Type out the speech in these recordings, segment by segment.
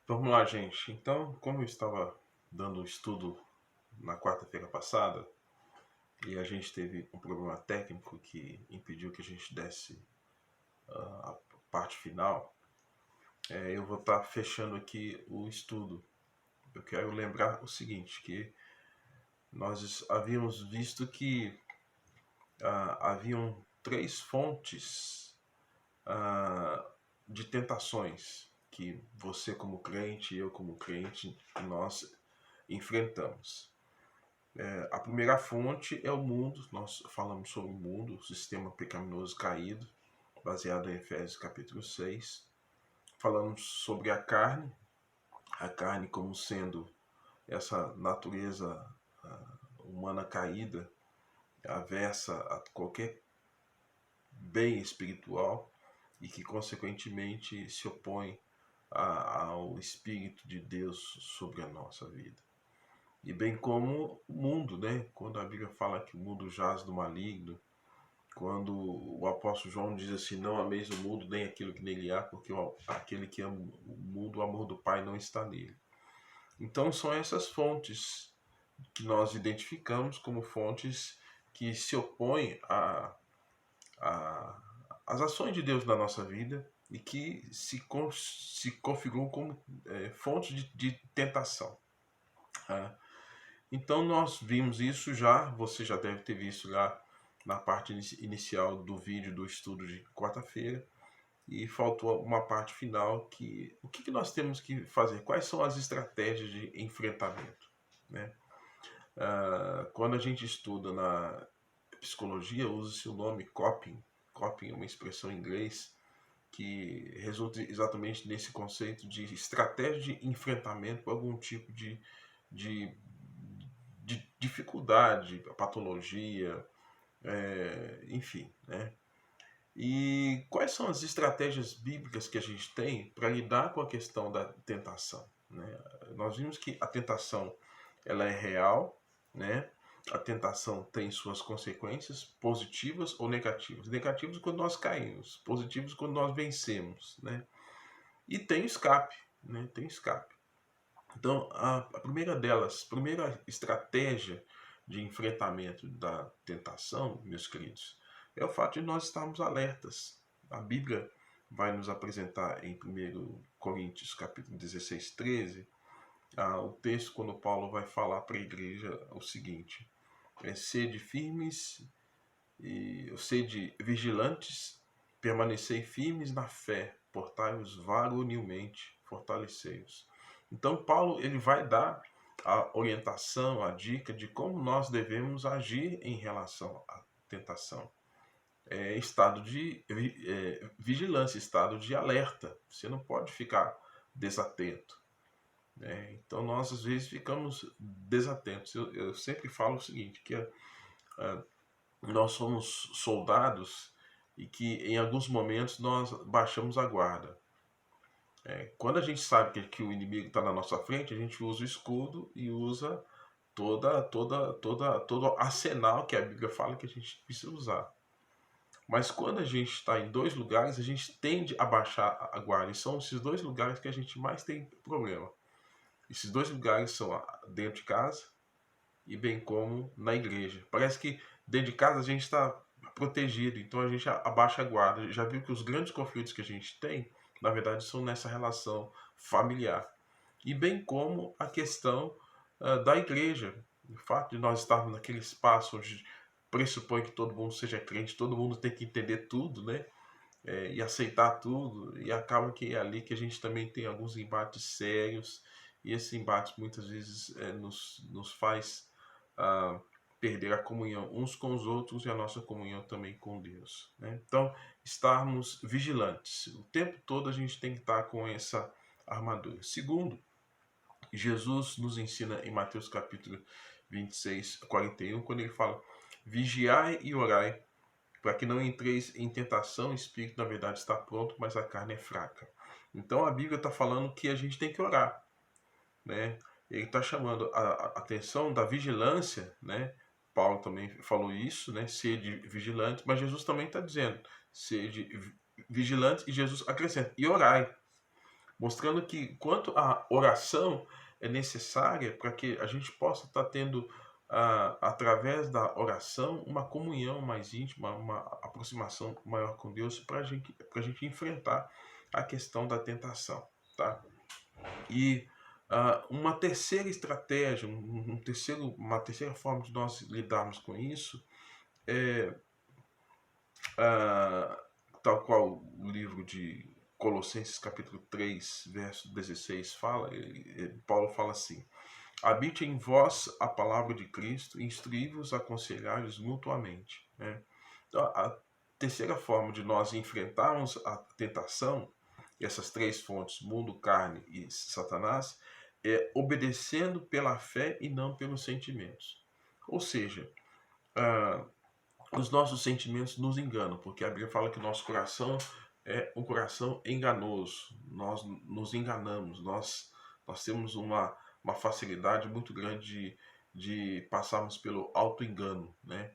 Vamos lá, gente. Então, como eu estava dando um estudo na quarta-feira passada e a gente teve um problema técnico que impediu que a gente desse a parte final, eu vou estar fechando aqui o estudo. Eu quero lembrar o seguinte, que nós havíamos visto que haviam três fontes de tentações que você como crente e eu como crente, nós enfrentamos. A primeira fonte é o mundo, nós falamos sobre o mundo, o sistema pecaminoso caído, baseado em Efésios capítulo 6. Falamos sobre a carne como sendo essa natureza humana caída, aversa a qualquer bem espiritual e que consequentemente se opõe ao Espírito de Deus sobre a nossa vida. E bem como o mundo, né? Quando a Bíblia fala que o mundo jaz do maligno, quando o apóstolo João diz assim, não ameis o mundo nem aquilo que nele há, porque aquele que ama o mundo, o amor do Pai não está nele. Então são essas fontes que nós identificamos como fontes que se opõem a, às ações de Deus na nossa vida e que se configuram como fontes de tentação. Então nós vimos isso já, você já deve ter visto lá na parte inicial do vídeo do estudo de quarta-feira, e faltou uma parte final que o que nós temos que fazer, quais são as estratégias de enfrentamento, né? Quando a gente estuda na psicologia, usa-se o nome coping. Coping é uma expressão em inglês que resulta exatamente nesse conceito de estratégia de enfrentamento com algum tipo de, de dificuldade, patologia, enfim, né? E quais são as estratégias bíblicas que a gente tem para lidar com a questão da tentação, né? Nós vimos que a tentação ela é real, né? A tentação tem suas consequências positivas ou negativas. Negativas quando nós caímos, positivos quando nós vencemos, né? E tem escape, né? Tem escape. Então, a primeira delas, a primeira estratégia de enfrentamento da tentação, meus queridos, é o fato de nós estarmos alertas. A Bíblia vai nos apresentar em 1 Coríntios capítulo 16, 13, o texto quando Paulo vai falar para a igreja o seguinte: sede firmes e sede vigilantes, permanecei firmes na fé, portai-vos varonilmente, fortalecei-vos. Então Paulo ele vai dar a orientação, a dica de como nós devemos agir em relação à tentação. Estado de vigilância, estado de alerta. Você não pode ficar desatento. Né? Então nós às vezes ficamos desatentos. Eu sempre falo o seguinte, que nós somos soldados e que em alguns momentos nós baixamos a guarda. Quando a gente sabe que o inimigo está na nossa frente, a gente usa o escudo e usa todo arsenal que a Bíblia fala que a gente precisa usar. Mas quando a gente está em dois lugares, a gente tende a baixar a guarda. E são esses dois lugares que a gente mais tem problema. Esses dois lugares são dentro de casa e bem como na igreja. Parece que dentro de casa a gente está protegido, então a gente abaixa a guarda. Já viu que os grandes conflitos que a gente tem, na verdade, são nessa relação familiar. E bem como a questão da igreja. O fato de nós estarmos naquele espaço onde pressupõe que todo mundo seja crente, todo mundo tem que entender tudo, né? E aceitar tudo, e acaba que é ali que a gente também tem alguns embates sérios, e esses embates muitas vezes nos faz a perder a comunhão uns com os outros e a nossa comunhão também com Deus, né? Então, estarmos vigilantes. O tempo todo a gente tem que estar com essa armadura. Segundo, Jesus nos ensina em Mateus capítulo 26, 41, quando ele fala: vigiai e orai, para que não entreis em tentação, o espírito na verdade está pronto, mas a carne é fraca. Então a Bíblia está falando que a gente tem que orar, né? Ele está chamando a atenção da vigilância, né? Paulo também falou isso, né? Sede vigilante, mas Jesus também está dizendo, sede vigilante, e Jesus acrescenta, e orai. mostrando que quanto a oração é necessária para que a gente possa estar tendo, através da oração, uma comunhão mais íntima, uma aproximação maior com Deus para a gente enfrentar a questão da tentação, tá? E uma terceira estratégia, uma terceira forma de nós lidarmos com isso é, ah, tal qual o livro de Colossenses capítulo 3, verso 16 fala, Paulo fala assim: habite em vós a palavra de Cristo, instruí-vos, aconselhai-vos mutuamente. Né? Então, a terceira forma de nós enfrentarmos a tentação, essas três fontes, mundo, carne e Satanás, é obedecendo pela fé e não pelos sentimentos. Ou seja, ah, os nossos sentimentos nos enganam, porque a Bíblia fala que o nosso coração é um coração enganoso. Nós nos enganamos, nós temos uma facilidade muito grande de passarmos pelo auto-engano, né?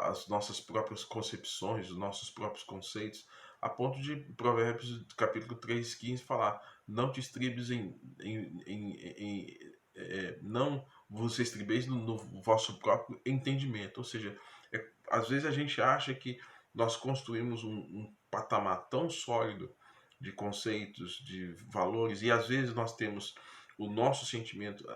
As nossas próprias concepções, os nossos próprios conceitos, a ponto de Provérbios capítulo 3:15 falar: não te estribes não vos estribeis no vosso próprio entendimento. Ou seja, às vezes a gente acha que nós construímos um patamar tão sólido de conceitos, de valores, e às vezes nós temos o nosso sentimento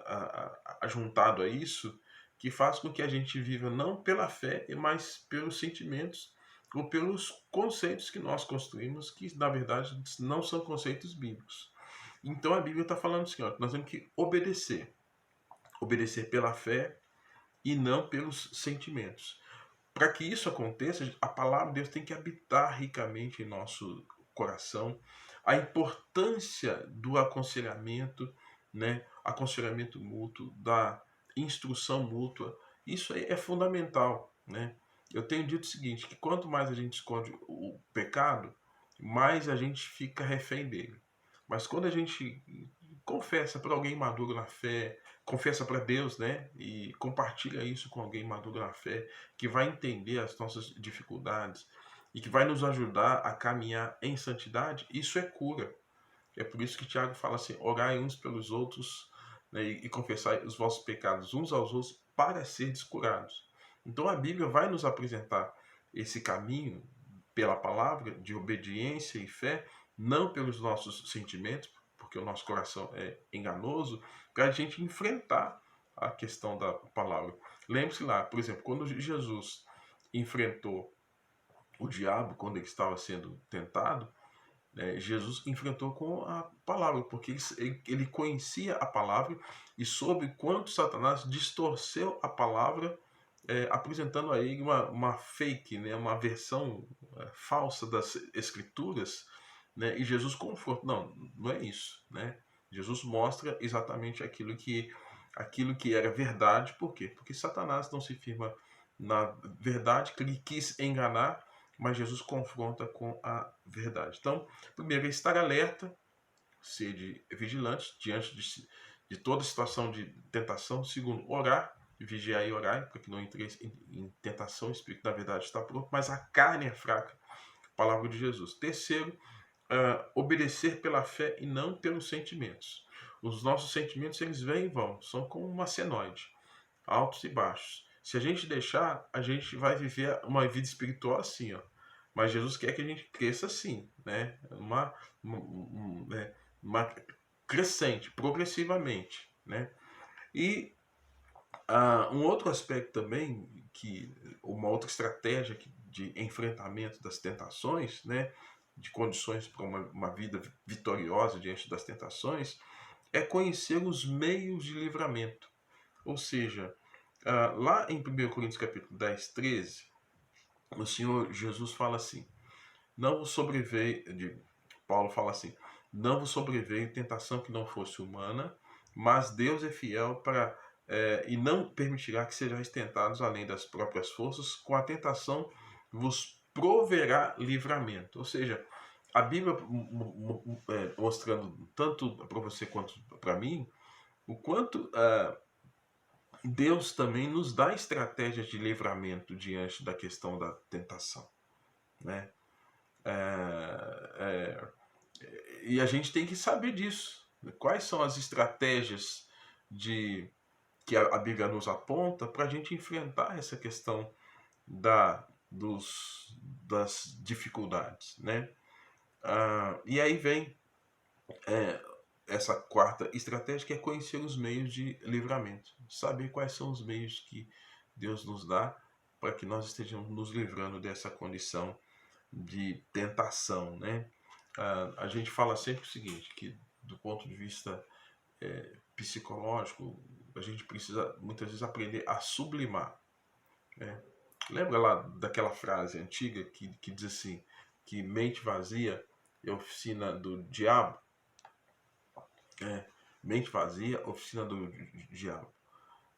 juntado a isso, que faz com que a gente viva não pela fé, mas pelos sentimentos ou pelos conceitos que nós construímos, que na verdade não são conceitos bíblicos. Então a Bíblia está falando assim, ó, nós temos que obedecer pela fé e não pelos sentimentos. Para que isso aconteça, a palavra de Deus tem que habitar ricamente em nosso coração. A importância do aconselhamento, né? Aconselhamento mútuo, da instrução mútua, isso aí é fundamental, né? Eu tenho dito o seguinte, que quanto mais a gente esconde o pecado, mais a gente fica refém dele. Mas quando a gente confessa para alguém maduro na fé, confessa para Deus, né? E compartilha isso com alguém maduro na fé, que vai entender as nossas dificuldades e que vai nos ajudar a caminhar em santidade, isso é cura. É por isso que Tiago fala assim: orai uns pelos outros, né, e confessai os vossos pecados uns aos outros para seres curados. Então a Bíblia vai nos apresentar esse caminho pela palavra de obediência e fé, não pelos nossos sentimentos, porque o nosso coração é enganoso, para a gente enfrentar a questão da palavra. Lembre-se lá, por exemplo, quando Jesus enfrentou o diabo, quando ele estava sendo tentado, Jesus enfrentou com a palavra, porque ele conhecia a palavra e soube quanto Satanás distorceu a palavra, apresentando a ele uma fake, né, uma versão falsa das escrituras, né, e Jesus confronta, não é isso, né? Jesus mostra exatamente aquilo que era verdade. Por quê? Porque Satanás não se firma na verdade, que ele quis enganar, mas Jesus confronta com a verdade. Então, primeiro, é estar alerta, ser vigilante diante de toda situação de tentação. Segundo, orar, vigiar e orar, para que não entre em tentação. O Espírito, na verdade, está pronto, mas a carne é fraca. Palavra de Jesus. Terceiro, obedecer pela fé e não pelos sentimentos. Os nossos sentimentos, eles vêm e vão, são como uma senoide, altos e baixos. Se a gente deixar, a gente vai viver uma vida espiritual assim, ó. Mas Jesus quer que a gente cresça assim, né? Uma crescente, progressivamente, né? E um outro aspecto também, uma outra estratégia de enfrentamento das tentações, né? De condições para uma vida vitoriosa diante das tentações, é conhecer os meios de livramento. Ou seja, lá em 1 Coríntios capítulo 10, 13, o Senhor Jesus fala assim: não vos sobreveio, Paulo fala assim: não vos sobreveio tentação que não fosse humana, mas Deus é fiel e não permitirá que sejais tentados além das próprias forças, com a tentação vos proverá livramento. Ou seja, a Bíblia mostrando tanto para você quanto para mim, o quanto Deus também nos dá estratégias de livramento diante da questão da tentação, né? É, E a gente tem que saber disso. Quais são as estratégias de que a Bíblia nos aponta para a gente enfrentar essa questão das dificuldades, né? E aí vem é, essa quarta estratégia, que é conhecer os meios de livramento. Saber quais são os meios que Deus nos dá para que nós estejamos nos livrando dessa condição de tentação, né? A gente fala sempre o seguinte, que do ponto de vista psicológico, a gente precisa muitas vezes aprender a sublimar, né? Lembra lá daquela frase antiga que diz assim, que mente vazia é oficina do diabo? Mente vazia, oficina do diabo.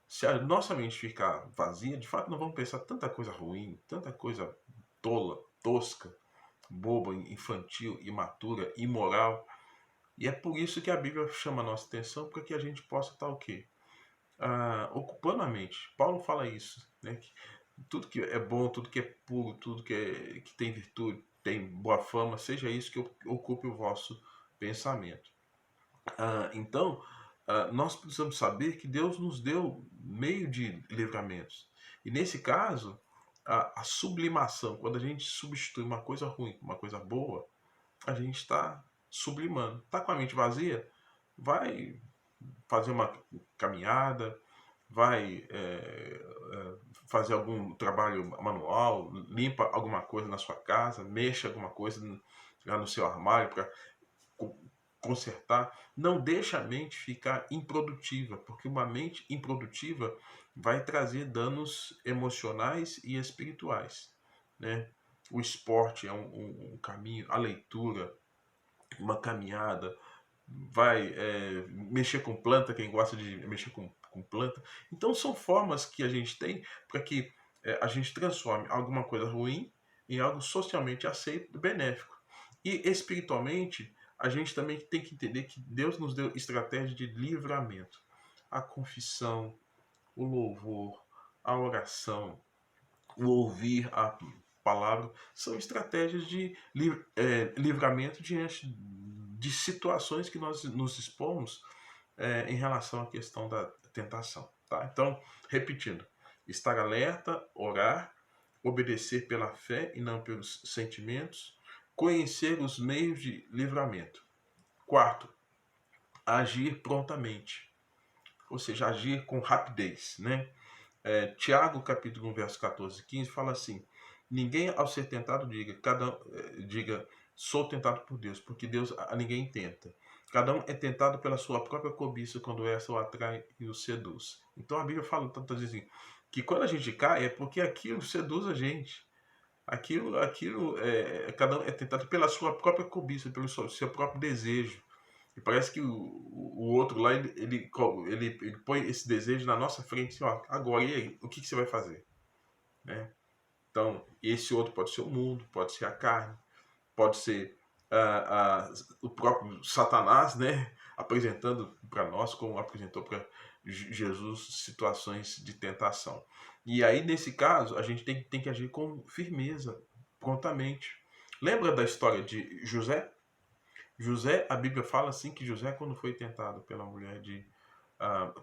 Se a nossa mente ficar vazia, de fato nós vamos pensar tanta coisa ruim, tanta coisa tola, tosca, boba, infantil, imatura, imoral. E é por isso que a Bíblia chama a nossa atenção, para que a gente possa estar o quê? Ocupando a mente. Paulo fala isso, né? Que tudo que é bom, tudo que é puro, tudo que tem virtude, tem boa fama, seja isso que ocupe o vosso pensamento. Então, nós precisamos saber que Deus nos deu meio de livramentos. E nesse caso, a sublimação, quando a gente substitui uma coisa ruim por uma coisa boa, a gente está sublimando. Está com a mente vazia? Vai fazer uma caminhada, vai fazer algum trabalho manual, limpa alguma coisa na sua casa, mexa alguma coisa lá no seu armário para consertar. Não deixa a mente ficar improdutiva, porque uma mente improdutiva vai trazer danos emocionais e espirituais, né? O esporte é um caminho, a leitura, uma caminhada, vai mexer com planta, quem gosta de mexer com planta. Então são formas que a gente tem para que a gente transforme alguma coisa ruim em algo socialmente aceito, benéfico. E espiritualmente, a gente também tem que entender que Deus nos deu estratégia de livramento. A confissão, o louvor, a oração, o ouvir a palavra, são estratégias de livramento diante de situações que nós nos expomos em relação à questão da tentação. Tá? Então, repetindo, estar alerta, orar, obedecer pela fé e não pelos sentimentos, conhecer os meios de livramento. Quarto, agir prontamente, ou seja, agir com rapidez, né? Tiago, capítulo 1, verso 14 e 15, fala assim: ninguém ao ser tentado diga, sou tentado por Deus, porque Deus a ninguém tenta. Cada um é tentado pela sua própria cobiça, quando essa o atrai e o seduz. Então a Bíblia fala tanto assim, que quando a gente cai é porque aquilo seduz a gente. Cada um é tentado pela sua própria cobiça, pelo seu próprio desejo. E parece que o outro lá, ele põe esse desejo na nossa frente, assim, ó, agora, e aí? O que você vai fazer? Né? Então, esse outro pode ser o mundo, pode ser a carne, pode ser o próprio Satanás, né? Apresentando para nós, como apresentou para Jesus, situações de tentação. E aí, nesse caso, a gente tem que agir com firmeza, prontamente. Lembra da história de José? José, a Bíblia fala assim que José, quando foi tentado pela mulher de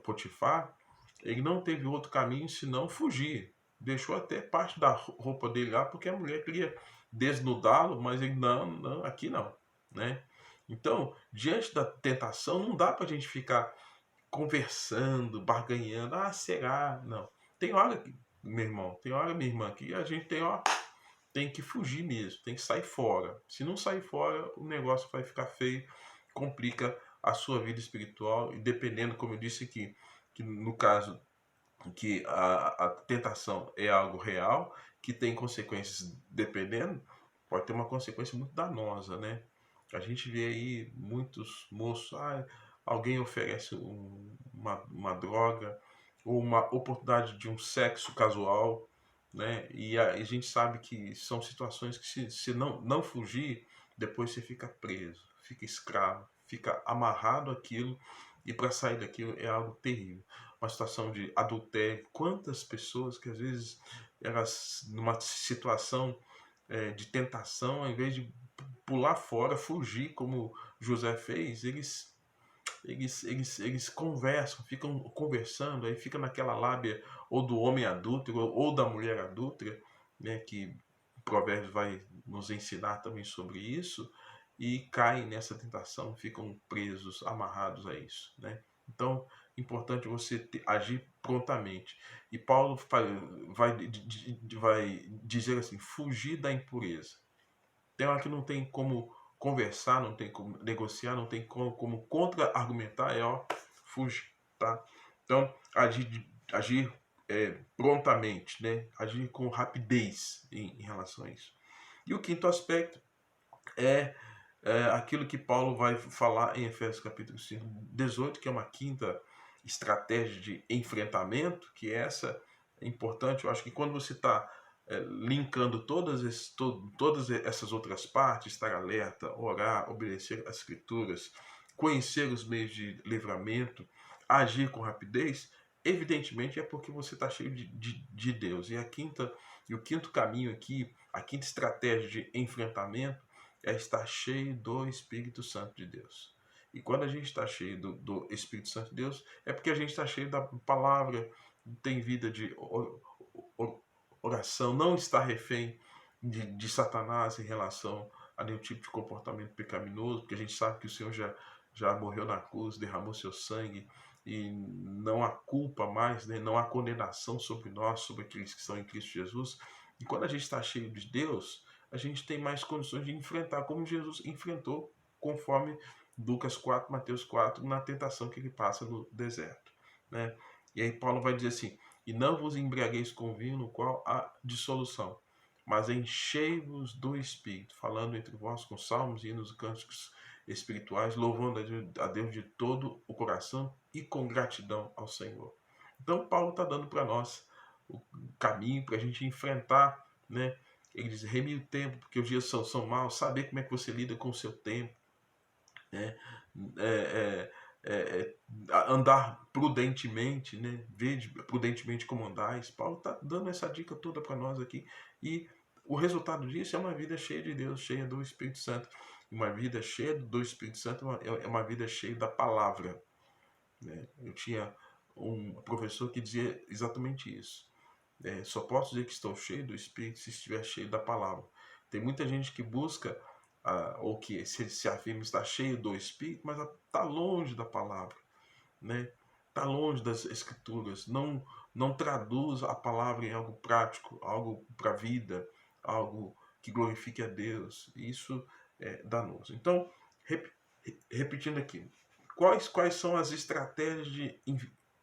Potifar, ele não teve outro caminho senão fugir. Deixou até parte da roupa dele lá, porque a mulher queria desnudá-lo, mas ele, não, aqui não, né? Então, diante da tentação, não dá para a gente ficar conversando, barganhando, será? Não. Tem hora, meu irmão, tem hora, minha irmã, que a gente tem que fugir mesmo, tem que sair fora. Se não sair fora, o negócio vai ficar feio, complica a sua vida espiritual, e dependendo, como eu disse aqui, que no caso que a tentação é algo real, que tem consequências dependendo, pode ter uma consequência muito danosa, né? A gente vê aí muitos moços, alguém oferece uma droga, ou uma oportunidade de um sexo casual, né? E a gente sabe que são situações que se não fugir, depois você fica preso, fica escravo, fica amarrado àquilo, e para sair daquilo é algo terrível. Uma situação de adultério, quantas pessoas que às vezes elas numa situação de tentação, ao invés de pular fora, fugir, como José fez, eles conversam, ficam conversando, aí fica naquela lábia ou do homem adúltero ou da mulher adúltera, né, que Provérbios vai nos ensinar também sobre isso, e caem nessa tentação, ficam presos, amarrados a isso, né? Então, importante você agir prontamente. E Paulo vai dizer assim, fugir da impureza. Tem hora que não tem como conversar, não tem como negociar, não tem como contra-argumentar, fuge, tá? Então, agir prontamente, né? Agir com rapidez em relação a isso. E o quinto aspecto é, aquilo que Paulo vai falar em Efésios capítulo 5, 18, que é uma quinta estratégia de enfrentamento, que essa é importante. Eu acho que quando você está linkando todas essas outras partes, estar alerta, orar, obedecer às escrituras, conhecer os meios de livramento, agir com rapidez, evidentemente é porque você está cheio de Deus. E o quinto caminho aqui, a quinta estratégia de enfrentamento é estar cheio do Espírito Santo de Deus. E quando a gente está cheio do Espírito Santo de Deus, é porque a gente está cheio da palavra, tem vida de oração, não está refém de Satanás em relação a nenhum tipo de comportamento pecaminoso, porque a gente sabe que o Senhor já morreu na cruz, derramou seu sangue, e não há culpa mais, né? Não há condenação sobre nós, sobre aqueles que são em Cristo Jesus. E quando a gente está cheio de Deus, a gente tem mais condições de enfrentar, como Jesus enfrentou, conforme Lucas 4, Mateus 4, na tentação que ele passa no deserto, né? E aí Paulo vai dizer assim, e não vos embriagueis com vinho no qual há dissolução, mas enchei-vos do Espírito, falando entre vós com salmos, hinos e cânticos espirituais, louvando a Deus de todo o coração e com gratidão ao Senhor. Então Paulo está dando para nós o caminho para a gente enfrentar, né? Ele diz, remie o tempo, porque os dias são maus, saber como é que você lida com o seu tempo, né? É, andar prudentemente, né? Vede prudentemente como andais. Paulo está dando essa dica toda para nós aqui. E o resultado disso é uma vida cheia de Deus, cheia do Espírito Santo. Uma vida cheia do Espírito Santo é uma vida cheia da palavra, né? Eu tinha um professor que dizia exatamente isso. Só posso dizer que estou cheio do Espírito se estiver cheio da palavra. Tem muita gente que busca, ou que se afirma estar cheio do Espírito, mas está longe da palavra, né? Está longe das Escrituras, não traduz a palavra em algo prático, algo para a vida, algo que glorifique a Deus. Isso é danoso. Então, repetindo aqui, quais são as estratégias de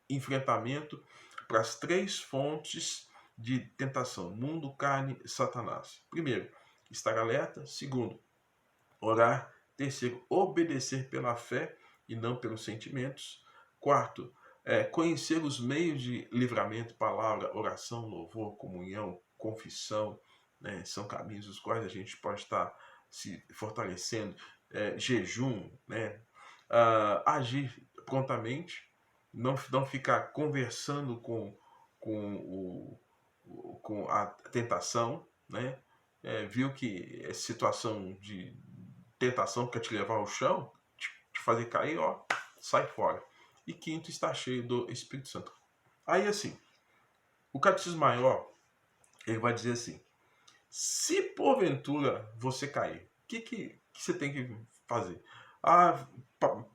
enfrentamento para as três fontes de tentação: mundo, carne e Satanás? Primeiro, estar alerta. Segundo, orar. Terceiro, obedecer pela fé e não pelos sentimentos. Quarto, conhecer os meios de livramento, palavra, oração, louvor, comunhão, confissão, né? São caminhos os quais a gente pode estar se fortalecendo, jejum, né? Agir prontamente, não ficar conversando com a tentação, né? Viu que é situação de tentação quer te levar ao chão, te fazer cair, ó, sai fora. E quinto, está cheio do Espírito Santo. Aí assim, o Catecismo Maior, ele vai dizer assim, se porventura você cair, o que você tem que fazer? Ah,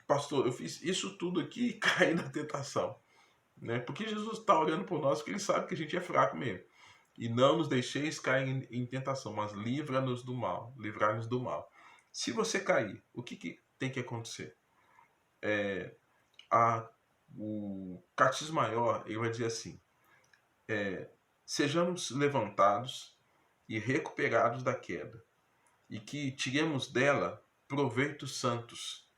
pastor, eu fiz isso tudo aqui e caí na tentação, né? Porque Jesus está olhando por nós, porque ele sabe que a gente é fraco mesmo. E não nos deixeis cair em tentação, mas livra-nos do mal, livrar-nos do mal. Se você cair, o que tem que acontecer? O Catecismo Maior, ele vai dizer assim, sejamos levantados e recuperados da queda, e que tiremos dela proveitos santos,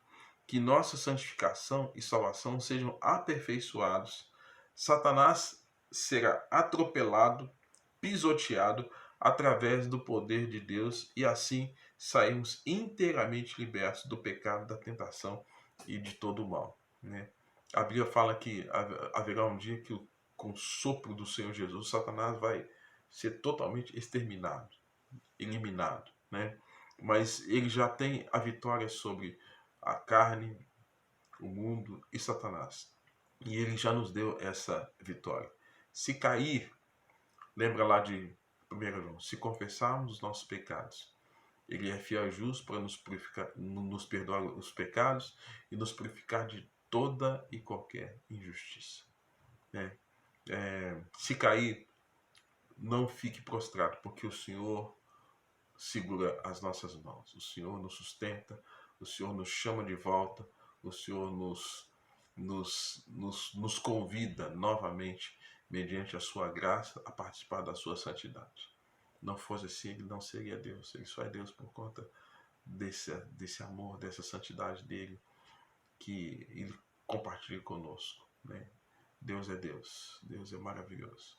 que nossa santificação e salvação sejam aperfeiçoados, Satanás será atropelado, pisoteado através do poder de Deus, e assim saímos inteiramente libertos do pecado, da tentação e de todo o mal, né? A Bíblia fala que haverá um dia que com o sopro do Senhor Jesus, Satanás vai ser totalmente exterminado, eliminado, né? Mas ele já tem a vitória sobre a carne, o mundo e Satanás. E ele já nos deu essa vitória. Se cair, lembra lá de 1 João, se confessarmos os nossos pecados, ele é fiel e justo para nos purificar, nos perdoar os pecados e nos purificar de toda e qualquer injustiça. Né? Se cair, não fique prostrado, porque o Senhor segura as nossas mãos. O Senhor nos sustenta, o Senhor nos chama de volta, o Senhor nos convida novamente, mediante a sua graça, a participar da sua santidade. Não fosse assim, ele não seria Deus. Ele só é Deus por conta desse amor, dessa santidade dele, que ele compartilha conosco. Né? Deus é Deus. Deus é maravilhoso.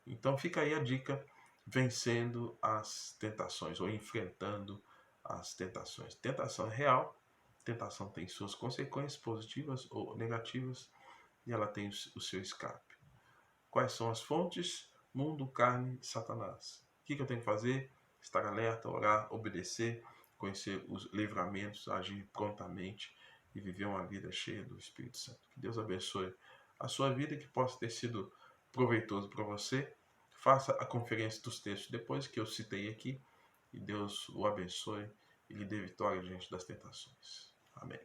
Então fica aí a dica, vencendo as tentações, ou enfrentando as tentações. Tentação é real, tentação tem suas consequências positivas ou negativas, e ela tem o seu escape. Quais são as fontes? Mundo, carne, Satanás. O que eu tenho que fazer? Estar alerta, orar, obedecer, conhecer os livramentos, agir prontamente e viver uma vida cheia do Espírito Santo. Que Deus abençoe a sua vida, que possa ter sido proveitoso para você. Faça a conferência dos textos depois que eu citei aqui, e Deus o abençoe e lhe dê vitória diante das tentações. Amém.